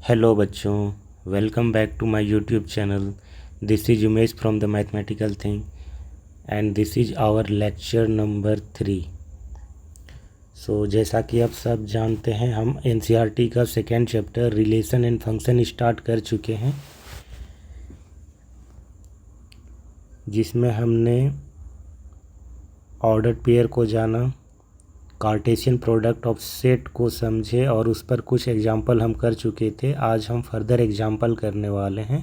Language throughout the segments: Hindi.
हेलो बच्चों, welcome back to my YouTube channel. This is Umesh from the mathematical thing and this is our lecture number 3। जैसा कि आप सब जानते हैं, हम एनसीईआरटी का second chapter relation and function start कर चुके हैं, जिसमें हमने ऑर्डर पेयर को जाना, कार्टेशियन प्रोडक्ट ऑफ सेट को समझे और उस पर कुछ एग्जाम्पल हम कर चुके थे। आज हम फर्दर एग्जाम्पल करने वाले हैं।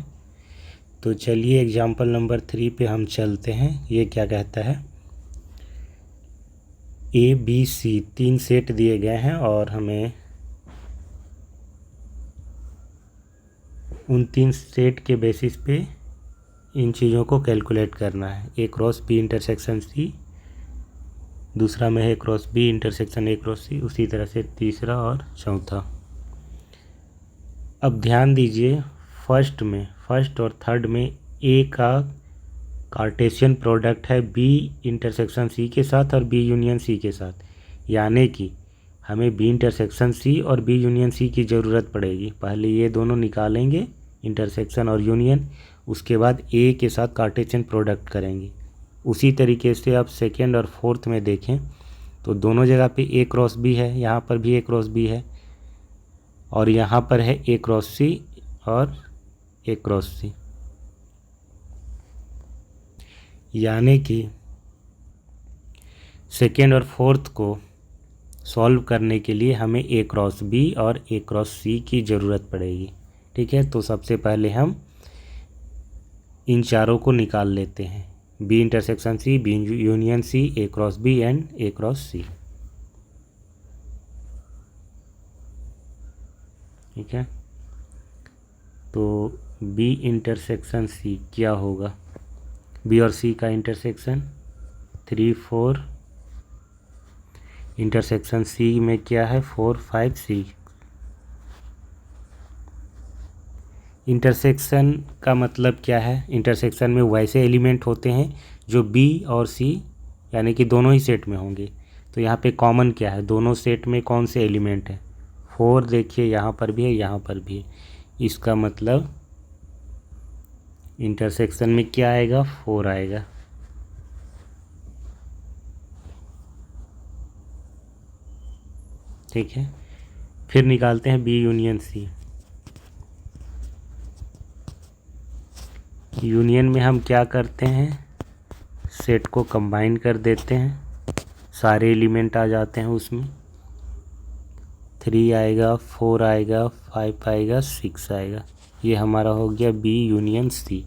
तो चलिए एग्जाम्पल नंबर 3 पे हम चलते हैं। ये क्या कहता है, ए बी सी 3 सेट दिए गए हैं और हमें उन 3 सेट के बेसिस पे इन चीज़ों को कैलकुलेट करना है। A cross B intersection C, दूसरा में है cross B intersection A cross C, उसी तरह से तीसरा और चौथा। अब ध्यान दीजिए, फर्स्ट और थर्ड में ए का कार्टेशियन प्रोडक्ट है बी इंटरसेक्शन सी के साथ और बी यूनियन सी के साथ, यानी कि हमें बी इंटरसेक्शन सी और बी यूनियन सी की ज़रूरत पड़ेगी। पहले ये दोनों निकालेंगे, इंटरसेक्शन और यूनियन, उसके बाद ए के साथ कार्टेशियन प्रोडक्ट करेंगे। उसी तरीके से आप सेकेंड और फोर्थ में देखें तो दोनों जगह पे ए क्रॉस बी है, यहाँ पर भी ए क्रॉस बी है और यहाँ पर है ए क्रॉस सी और ए क्रॉस सी, यानी कि सेकेंड और फोर्थ को सॉल्व करने के लिए हमें ए क्रॉस बी और ए क्रॉस सी की ज़रूरत पड़ेगी। ठीक है, तो सबसे पहले हम इन चारों को निकाल लेते हैं, B intersection C, B union C, A cross B and A cross C. ठीक है, तो बी इंटरसेक्शन सी क्या होगा, बी और सी का इंटरसेक्शन 3 4, इंटरसेक्शन सी में क्या है 4 5 6। इंटरसेक्शन का मतलब क्या है, इंटरसेक्शन में वैसे एलिमेंट होते हैं जो बी और सी यानी कि दोनों ही सेट में होंगे। तो यहाँ पे कॉमन क्या है, दोनों सेट में कौन से एलिमेंट है, 4 देखिए यहाँ पर भी है, यहाँ पर भी है। इसका मतलब इंटरसेक्शन में क्या आएगा, 4 आएगा। ठीक है, फिर निकालते हैं बी यूनियन सी। यूनियन में हम क्या करते हैं, सेट को कंबाइन कर देते हैं, सारे एलिमेंट आ जाते हैं उसमें। 3 आएगा, 4 आएगा, 5 आएगा, 6 आएगा। ये हमारा हो गया बी यूनियन सी।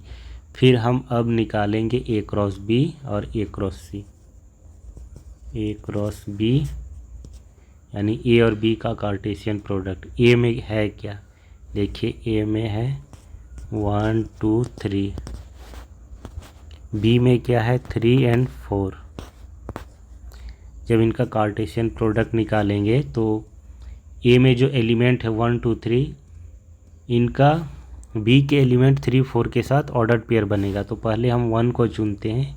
फिर हम अब निकालेंगे ए क्रॉस बी और ए cross C. A cross B यानी ए और बी का कार्टेशियन प्रोडक्ट। ए में है क्या, देखिए ए में है 1 2 3, बी में क्या है 3 एंड 4। जब इनका कार्टेशियन प्रोडक्ट निकालेंगे तो ए में जो एलिमेंट है 1 2 3, इनका बी के एलिमेंट 3 4 के साथ ऑर्डर पेयर बनेगा। तो पहले हम 1 को चुनते हैं,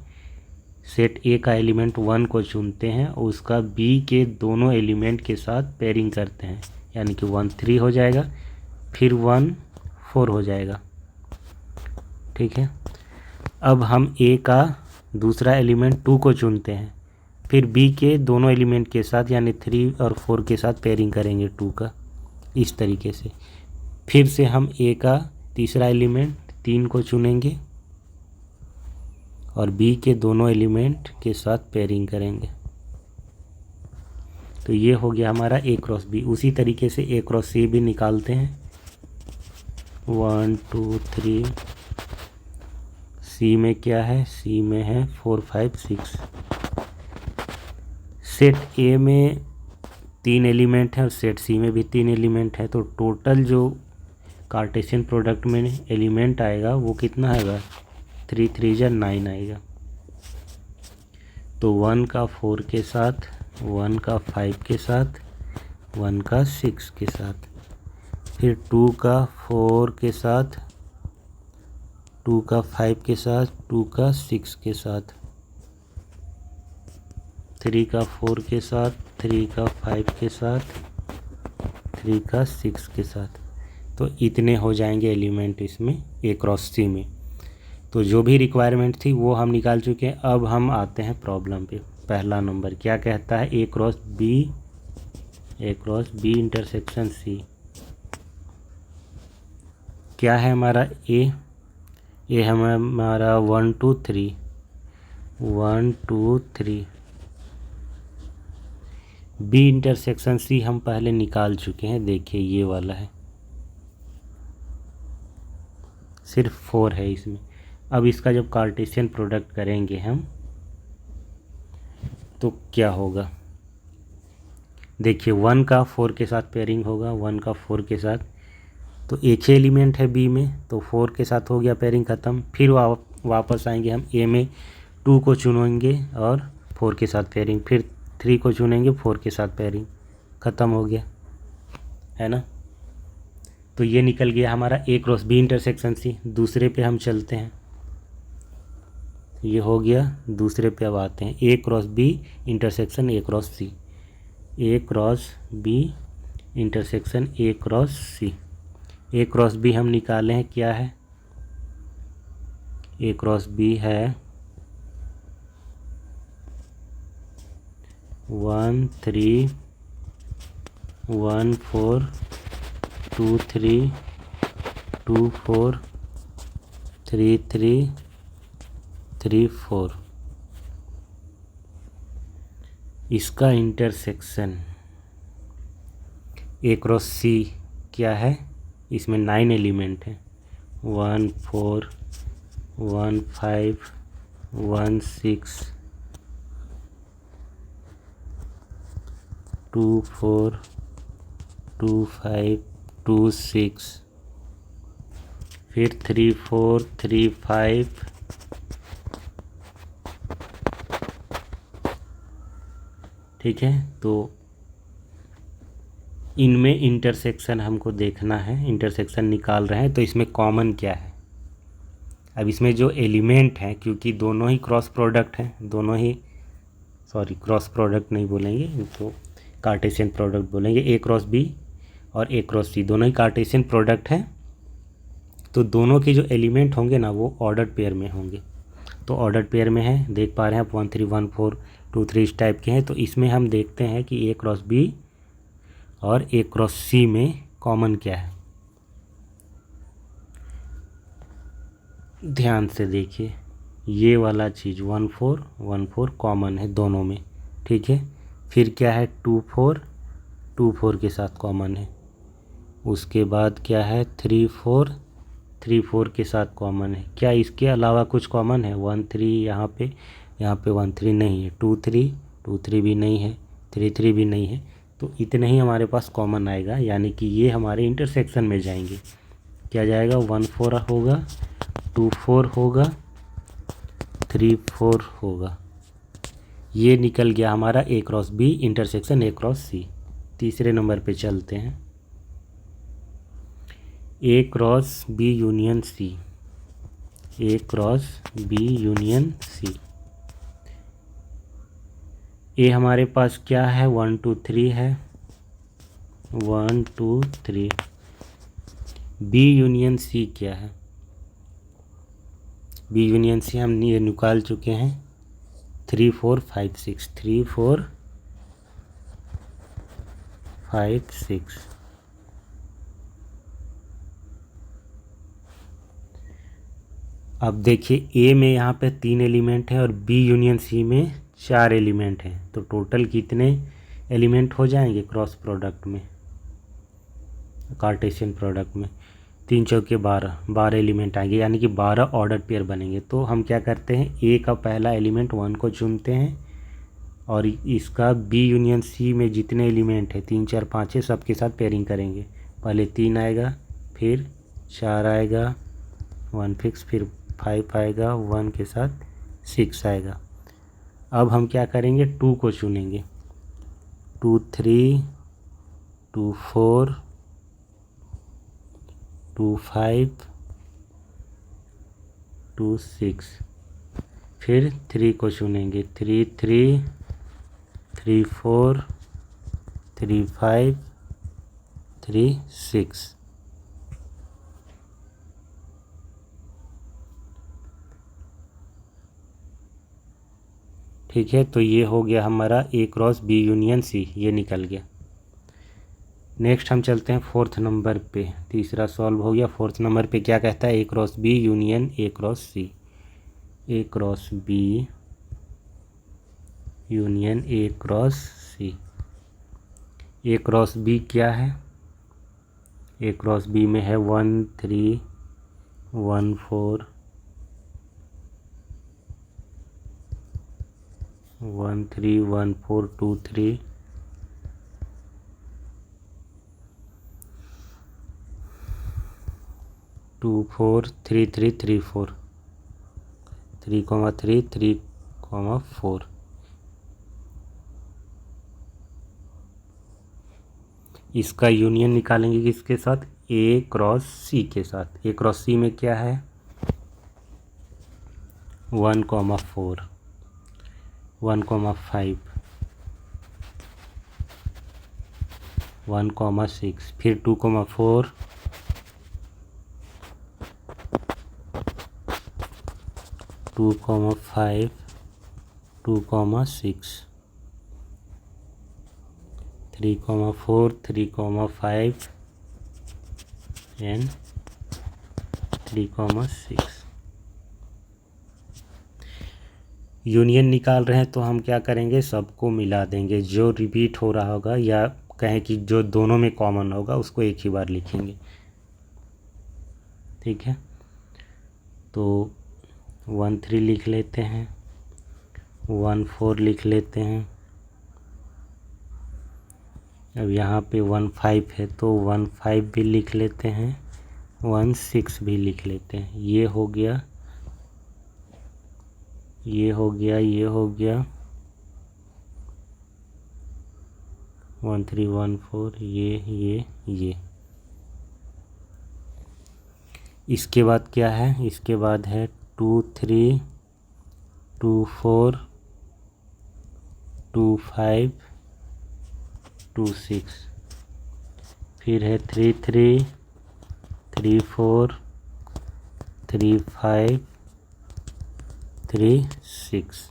सेट ए का एलिमेंट 1 को चुनते हैं, उसका बी के दोनों एलिमेंट के साथ पेयरिंग करते हैं, यानी कि 1 3 हो जाएगा, फिर 1 4 हो जाएगा। ठीक है, अब हम ए का दूसरा एलिमेंट 2 को चुनते हैं, फिर बी के दोनों एलिमेंट के साथ यानी 3 और 4 के साथ पेयरिंग करेंगे 2 का, इस तरीके से। फिर से हम ए का तीसरा एलिमेंट 3 को चुनेंगे और बी के दोनों एलिमेंट के साथ पेयरिंग करेंगे। तो ये हो गया हमारा ए क्रॉस बी। उसी तरीके से ए क्रॉस सी भी निकालते हैं, 1 2 3। सी में क्या है, सी में है 4 5 6। सेट ए में 3 एलिमेंट है और सेट सी में भी 3 एलिमेंट है, तो टोटल जो कार्टेशियन प्रोडक्ट में एलिमेंट आएगा वो कितना आएगा, 3 3 जा 9 आएगा। तो 1 का 4 के साथ, 1 का 5 के साथ, 1 का 6 के साथ, फिर 2 का 4 के साथ, 2 का 5 के साथ, 2 का 6 के साथ, 3 का 4 के साथ, 3 का 5 के साथ, 3 का 6 के साथ। तो इतने हो जाएंगे एलिमेंट इसमें ए क्रॉस सी में। तो जो भी रिक्वायरमेंट थी वो हम निकाल चुके हैं। अब हम आते हैं प्रॉब्लम पे। पहला नंबर क्या कहता है, ए क्रॉस बी इंटरसेक्शन सी। क्या है हमारा ए है हमारा 1 2 3 1 2 3। बी इंटरसेक्शन सी हम पहले निकाल चुके हैं, देखिए ये वाला है, सिर्फ 4 है इसमें। अब इसका जब कार्टेशियन प्रोडक्ट करेंगे हम तो क्या होगा, देखिए 1 का 4 के साथ पेयरिंग होगा, 1 का 4 के साथ, तो एक ही एलिमेंट है बी में, तो 4 के साथ हो गया पेयरिंग ख़त्म। फिर वापस आएंगे हम ए में, 2 को चुनेंगे और 4 के साथ पेयरिंग, फिर 3 को चुनेंगे, 4 के साथ पेयरिंग, ख़त्म हो गया, है ना। तो ये निकल गया हमारा ए क्रॉस बी इंटरसेक्शन सी। दूसरे पे हम चलते हैं, ये हो गया। दूसरे पे अब आते हैं, A cross B intersection A cross C. A cross B intersection A cross C. A cross B हम निकाले हैं, क्या है, ए क्रॉस बी है 1 3 1 4 2 3 2 4 3 3 3 4। इसका इंटरसेक्शन ए क्रॉस सी क्या है, इसमें 9 एलिमेंट है, 1 4 1 5 1 6 2 4 2 5 2 6, फिर 3 4 3 5, ठीक है। तो इनमें इंटरसेक्शन हमको देखना है, इंटरसेक्शन निकाल रहे हैं, तो इसमें कॉमन क्या है। अब इसमें जो एलिमेंट हैं, क्योंकि दोनों ही क्रॉस प्रोडक्ट हैं, दोनों ही, सॉरी क्रॉस प्रोडक्ट नहीं बोलेंगे, तो कार्टेशियन प्रोडक्ट बोलेंगे। ए क्रॉस बी और ए क्रॉस सी दोनों ही कार्टेशियन प्रोडक्ट हैं, तो दोनों के जो एलिमेंट होंगे ना वो ऑर्डर्ड पेयर में होंगे। तो ऑर्डर्ड पेयर में है, देख पा रहे हैं आप, 1 3 1 4 2 3 इस टाइप के हैं। तो इसमें हम देखते हैं कि ए क्रॉस बी और ए क्रॉस सी में कॉमन क्या है। ध्यान से देखिए, ये वाला चीज़ 1 4 1 4 कॉमन है दोनों में, ठीक है। फिर क्या है, 2 4 2 4 के साथ कॉमन है। उसके बाद क्या है, 3 4 3 4 के साथ कॉमन है। क्या इसके अलावा कुछ कॉमन है, 1 3 यहाँ पे 1 3 नहीं है, 2 3 भी नहीं है, 3 3 भी नहीं है। तो इतने ही हमारे पास कॉमन आएगा, यानी कि ये हमारे इंटरसेक्शन में जाएंगे। क्या जाएगा, 1 4 होगा, 2 4 होगा, 3 4 होगा। ये निकल गया हमारा A cross B intersection A cross C. तीसरे नंबर पे चलते हैं, A cross B union C. A cross B union C. ए हमारे पास क्या है, 1 2 3 है, 1 2 3। बी यूनियन सी क्या है, बी यूनियन सी हम ये निकाल चुके हैं, 3 4 5 6 3 4 5 6। अब देखिए, ए में यहाँ पे 3 एलिमेंट हैं और बी यूनियन सी में 4 एलिमेंट हैं, तो टोटल कितने एलिमेंट हो जाएंगे क्रॉस प्रोडक्ट में, कार्टेशियन प्रोडक्ट में, 3 चौके 12 एलिमेंट आएंगे, यानी कि 12 ऑर्डर पेयर बनेंगे। तो हम क्या करते हैं, ए का पहला एलिमेंट 1 को चुनते हैं और इसका बी यूनियन सी में जितने एलिमेंट है 3 4 5 है, सबके साथ पेयरिंग करेंगे। पहले 3 आएगा, फिर 4 आएगा, 1 फिक्स, फिर 5 आएगा, 1 के साथ 6 आएगा। अब हम क्या करेंगे, 2 को चुनेंगे, 2 3 2 4 2 5 2 6। फिर 3 को चुनेंगे, 3 3 3 4 3 5 3 6। ठीक है, तो ये हो गया हमारा ए क्रॉस बी यूनियन सी, ये निकल गया। नेक्स्ट हम चलते हैं फोर्थ नंबर पे। तीसरा सॉल्व हो गया। फोर्थ नंबर पे क्या कहता है, A cross B union A cross C. A cross B union A cross C. A cross B क्या है, ए क्रॉस बी में है 1 3 1 4 1 3 1 4 2 3 2 4 3 3 3 4 3 3 3 4। इसका यूनियन निकालेंगे किसके साथ, ए क्रॉस सी के साथ। ए क्रॉस सी में क्या है 1 4 1 5 1 6, फिर 2 4 2 5 2 6 3 4 3 5 and 3 6। यूनियन निकाल रहे हैं तो हम क्या करेंगे, सबको मिला देंगे। जो रिपीट हो रहा होगा या कहें कि जो दोनों में कॉमन होगा उसको एक ही बार लिखेंगे। ठीक है, तो 1 3 लिख लेते हैं, 1 4 लिख लेते हैं। अब यहाँ पे 1 5 है तो 1 5 भी लिख लेते हैं, 1 6 भी लिख लेते हैं। ये हो गया, ये हो गया, ये हो गया 1 3 1 4, ये। इसके बाद क्या है, इसके बाद है 2 3 2 4 2 5 2 6, फिर है 3 3 3 4 3 5 3 6।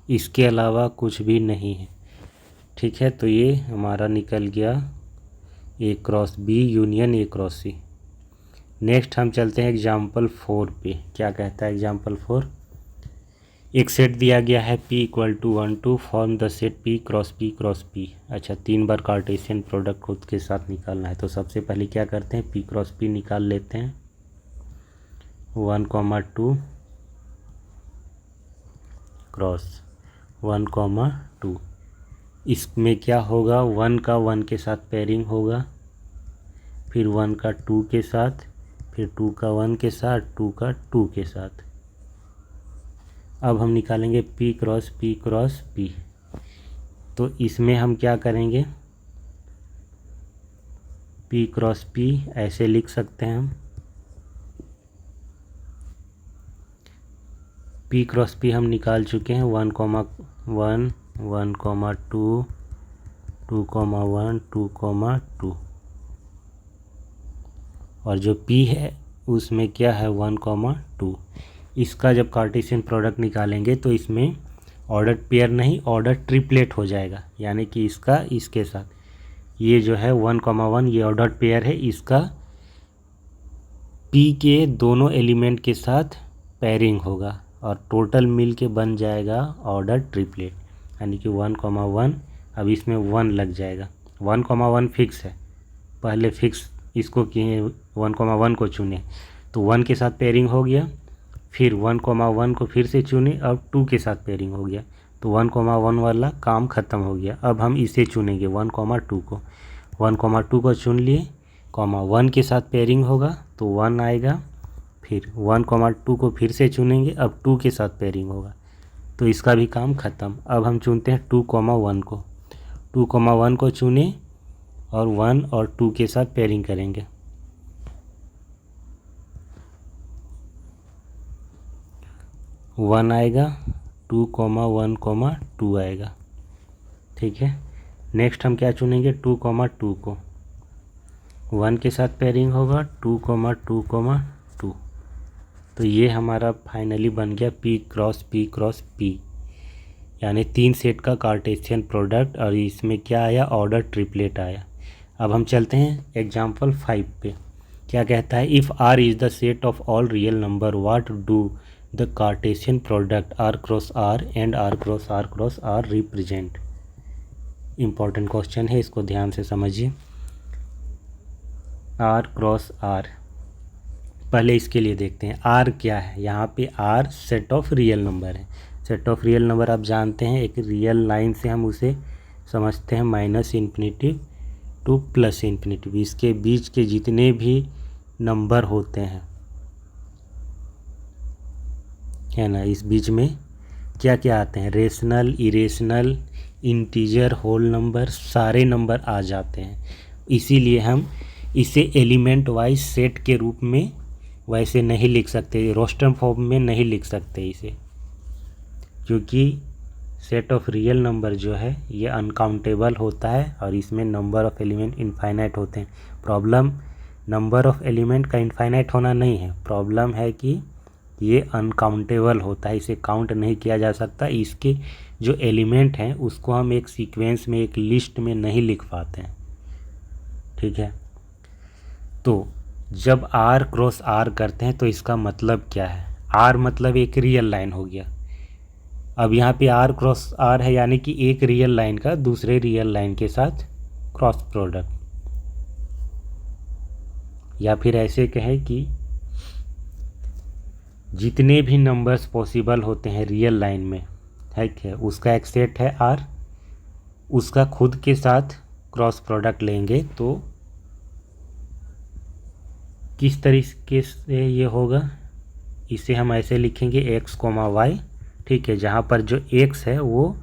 इसके अलावा कुछ भी नहीं है। ठीक है, तो ये हमारा निकल गया A cross B union A cross C. Next हम चलते हैं एग्जाम्पल 4 पे। क्या कहता है एग्जाम्पल 4, एक सेट दिया गया है P = 1 2, form the set P cross P। अच्छा, 3 बार कार्टेशियन प्रोडक्ट खुद के साथ निकालना है। तो सबसे पहले क्या करते हैं, P क्रॉस P निकाल लेते हैं। 1 2 क्रॉस 1 2। इसमें क्या होगा, 1 का 1 के साथ पेयरिंग होगा, फिर 1 का 2 के साथ, फिर 2 का 1 के साथ, 2 का 2 के साथ। अब हम निकालेंगे P क्रॉस P। तो इसमें हम क्या करेंगे, P क्रॉस P ऐसे लिख सकते हैं हम। P क्रॉस P हम निकाल चुके हैं, 1 1 1 2 2 1 2 2। और जो P है उसमें क्या है 1 2। इसका जब कार्टेशियन प्रोडक्ट निकालेंगे तो इसमें ऑर्डर पेयर नहीं, ऑर्डर ट्रिपलेट हो जाएगा। यानी कि इसका इसके साथ ये जो है 1 1 ये ऑर्डर पेयर है, इसका P के दोनों एलिमेंट के साथ पेयरिंग होगा और टोटल मिल के बन जाएगा ऑर्डर ट्रिपलेट। यानी कि 1 1, अब इसमें 1 लग जाएगा। 1 1 फिक्स है, पहले फिक्स इसको किए, 1 1 को चुने तो 1 के साथ पेयरिंग हो गया, फिर 1 1 को फिर से चुने, अब 2 के साथ पेयरिंग हो गया, तो 1 1 वाला काम ख़त्म हो गया। अब हम इसे चुनेंगे 1 2 को। 1 2 को चुन लिए, 1 के साथ पेयरिंग होगा तो 1 आएगा, फिर 1 2 को फिर से चुनेंगे, अब 2 के साथ पेयरिंग होगा तो इसका भी काम ख़त्म। अब हम चुनते हैं 2 1 को। 2 1 को चुने और 1 और 2 के साथ पेयरिंग करेंगे। 1 आएगा, 2 1 2 आएगा। ठीक है, नेक्स्ट हम क्या चुनेंगे, 2 2 को। 1 के साथ पेयरिंग होगा, 2 2 2। तो ये हमारा फाइनली बन गया P क्रॉस P। यानी 3 सेट का कार्टेशियन प्रोडक्ट, और इसमें क्या आया, ऑर्डर ट्रिपलेट आया। अब हम चलते हैं एग्जाम्पल 5 पे। क्या कहता है, if R is the set of all real number what do the Cartesian product R cross R and R cross R represent. Important question है, इसको ध्यान से समझिए। आर क्रॉस आर, पहले इसके लिए देखते हैं आर क्या है। यहाँ पे R set of real number है। सेट ऑफ रियल नंबर आप जानते हैं, एक रियल लाइन से हम उसे समझते हैं -इन्फिनिटी टू +इन्फिनिटी। इसके बीच के जितने भी नंबर होते हैं, है ना, इस बीच में क्या क्या आते हैं, rational, irrational, integer, whole number, सारे नंबर आ जाते हैं। इसीलिए हम इसे एलिमेंट वाइज सेट के रूप में वैसे नहीं लिख सकते, रोस्टर फॉर्म में नहीं लिख सकते इसे, क्योंकि सेट ऑफ रियल नंबर जो है ये अनकाउंटेबल होता है और इसमें नंबर ऑफ़ एलिमेंट इनफाइनाइट होते हैं। प्रॉब्लम नंबर ऑफ़ एलिमेंट का इनफाइनाइट होना नहीं है, प्रॉब्लम है कि ये अनकाउंटेबल होता है, इसे काउंट नहीं किया जा सकता। इसके जो एलिमेंट हैं उसको हम एक सीक्वेंस में, एक लिस्ट में नहीं लिख पाते हैं, ठीक है। तो जब आर क्रॉस आर करते हैं तो इसका मतलब क्या है, आर मतलब एक रियल लाइन हो गया। अब यहाँ पे आर क्रॉस आर है, यानी कि एक रियल लाइन का दूसरे रियल लाइन के साथ क्रॉस प्रोडक्ट, या फिर ऐसे कहें कि जितने भी नंबर्स पॉसिबल होते हैं रियल लाइन में, है क्या, उसका एक सेट है आर, उसका खुद के साथ क्रॉस प्रोडक्ट लेंगे तो किस तरीके से ये होगा, इसे हम ऐसे लिखेंगे x, y, ठीक है, जहाँ पर जो x है वो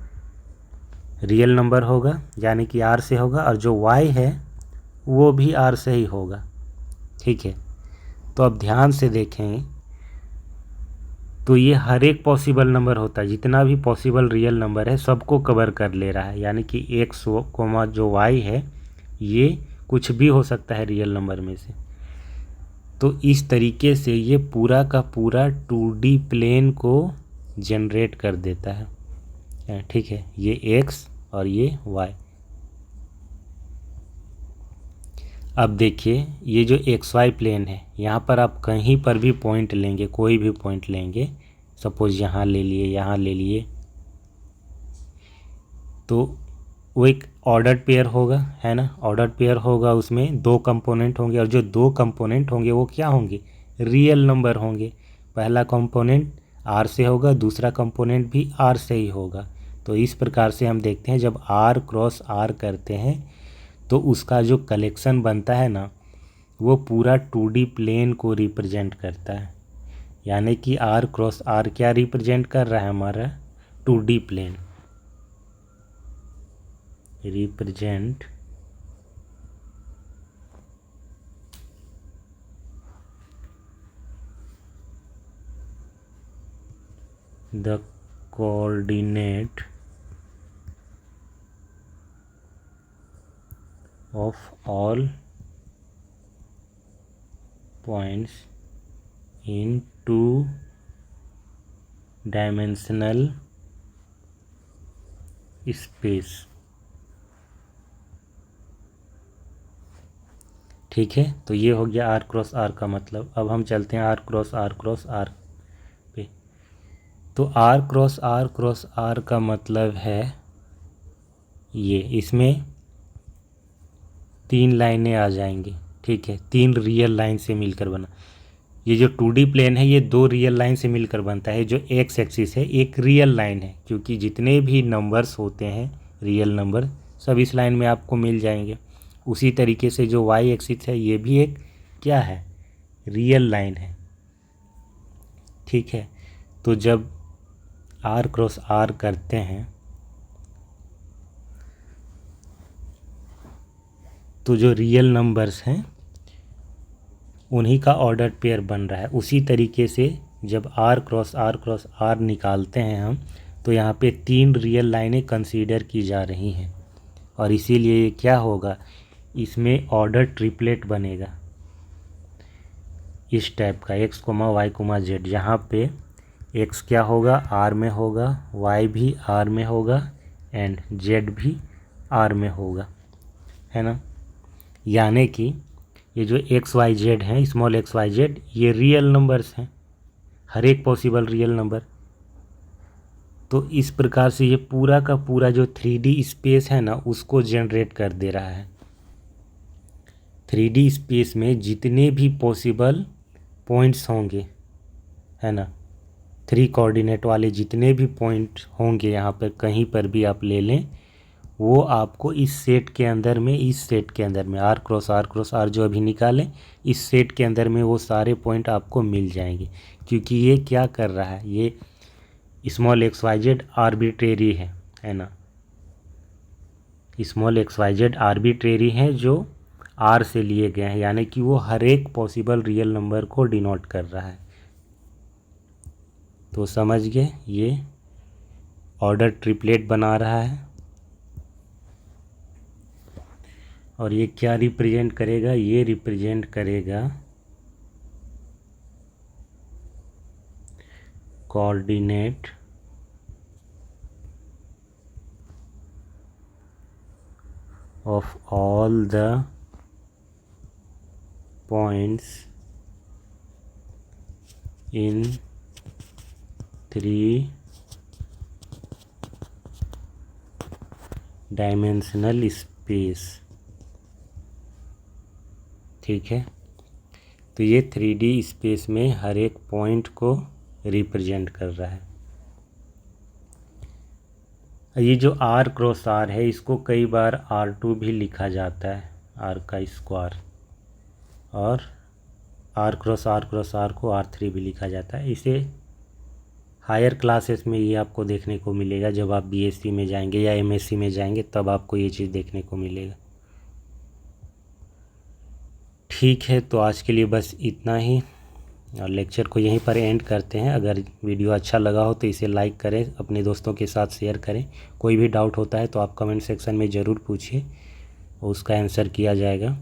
रियल नंबर होगा यानी कि r से होगा, और जो y है वो भी r से ही होगा, ठीक है। तो अब ध्यान से देखें तो ये हर एक पॉसिबल नंबर होता है, जितना भी पॉसिबल रियल नंबर है सबको कवर कर ले रहा है, यानी कि x, जो y है ये कुछ भी हो सकता है रियल नंबर में से। तो इस तरीके से ये पूरा का पूरा 2D प्लेन को जनरेट कर देता है, ठीक है, ये x और ये y। अब देखिए ये जो XY प्लेन है, यहाँ पर आप कहीं पर भी पॉइंट लेंगे, कोई भी पॉइंट लेंगे, सपोज यहाँ ले लिए, यहाँ ले लिए, तो वो एक ऑर्डर्ड पेयर होगा, है ना, ऑर्डर्ड पेयर होगा, उसमें 2 कंपोनेंट होंगे, और जो 2 कंपोनेंट होंगे वो क्या होंगे, रियल नंबर होंगे। पहला कंपोनेंट R से होगा, दूसरा कंपोनेंट भी R से ही होगा। तो इस प्रकार से हम देखते हैं जब R क्रॉस R करते हैं तो उसका जो कलेक्शन बनता है ना, वो पूरा 2D प्लेन को रिप्रेजेंट करता है, यानी कि R क्रॉस R क्या रिप्रेजेंट कर रहा है, हमारा 2D plane represent the coordinate of all points in 2-dimensional space, ठीक है। तो ये हो गया R क्रॉस R का मतलब। अब हम चलते हैं R क्रॉस R पे। तो R क्रॉस R का मतलब है ये, इसमें 3 लाइनें आ जाएंगी, ठीक है, 3 रियल लाइन से मिलकर बना। ये जो 2D प्लेन है ये 2 रियल लाइन से मिलकर बनता है। जो एक्स एक्सिस है एक रियल लाइन है, क्योंकि जितने भी नंबर्स होते हैं रियल नंबर सब इस लाइन में आपको मिल जाएंगे। उसी तरीके से जो वाई एक्सिस है ये भी एक क्या है, रियल लाइन है, ठीक है। तो जब R क्रॉस R करते हैं तो जो रियल नंबर्स हैं उन्हीं का ऑर्डर पेयर बन रहा है। उसी तरीके से जब R क्रॉस R निकालते हैं हम, तो यहाँ पे 3 रियल लाइनें कंसीडर की जा रही हैं, और इसीलिए ये क्या होगा, इसमें ऑर्डर ट्रिपलेट बनेगा इस टाइप का, x, y, z, जहाँ पे एक्स क्या होगा, आर में होगा, वाई भी आर में होगा एंड जेड भी आर में होगा, है ना। यानी कि ये जो एक्स वाई जेड हैं, स्मॉल एक्स वाई जेड, ये रियल नंबर्स हैं, हर एक पॉसिबल रियल नंबर। तो इस प्रकार से ये पूरा का पूरा जो 3D स्पेस है ना, उसको जनरेट कर दे रहा है। 3D स्पेस में जितने भी पॉसिबल पॉइंट्स होंगे, है ना, 3 कोऑर्डिनेट वाले जितने भी पॉइंट होंगे यहाँ पर कहीं पर भी आप ले लें, वो आपको इस सेट के अंदर में, इस सेट के अंदर में आर क्रॉस आर जो अभी निकालें, इस सेट के अंदर में वो सारे पॉइंट आपको मिल जाएंगे। क्योंकि ये क्या कर रहा है, ये small x y z arbitrary है ना, small x y z arbitrary हैं जो आर से लिए गए हैं, यानी कि वो हर एक पॉसिबल रियल नंबर को डिनोट कर रहा है। तो समझ गए, ये ऑर्डर ट्रिपलेट बना रहा है। और ये क्या रिप्रेजेंट करेगा, ये रिप्रेजेंट करेगा coordinate of all the points in 3 dimensional space. ठीक है, तो ये 3D स्पेस में हर एक पॉइंट को रिप्रेजेंट कर रहा है। ये जो आर क्रॉस आर है, इसको कई बार R2 भी लिखा जाता है, आर का स्क्वायर, और आर क्रॉस आर को R3 भी लिखा जाता है। इसे हायर क्लासेस में ये आपको देखने को मिलेगा, जब आप BSc में जाएंगे या MSc में जाएंगे तब आपको ये चीज़ देखने को मिलेगा। ठीक है, तो आज के लिए बस इतना ही, और लेक्चर को यहीं पर एंड करते हैं। अगर वीडियो अच्छा लगा हो तो इसे लाइक करें, अपने दोस्तों के साथ शेयर करें। कोई भी डाउट होता है तो आप कमेंट सेक्शन में ज़रूर पूछिए, उसका आंसर किया जाएगा।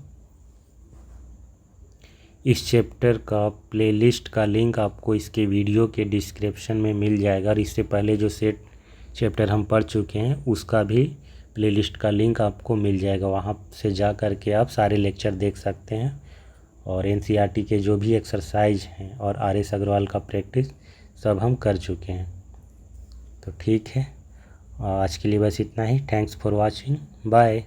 इस चैप्टर का प्लेलिस्ट का लिंक आपको इसके वीडियो के डिस्क्रिप्शन में मिल जाएगा, और इससे पहले जो चैप्टर हम पढ़ चुके हैं उसका भी प्लेलिस्ट का लिंक आपको मिल जाएगा। वहाँ से जा कर के आप सारे लेक्चर देख सकते हैं, और NCERT के जो भी एक्सरसाइज हैं और RS अग्रवाल का प्रैक्टिस सब हम कर चुके हैं। तो ठीक है, आज के लिए बस इतना ही। Thanks for watching, bye.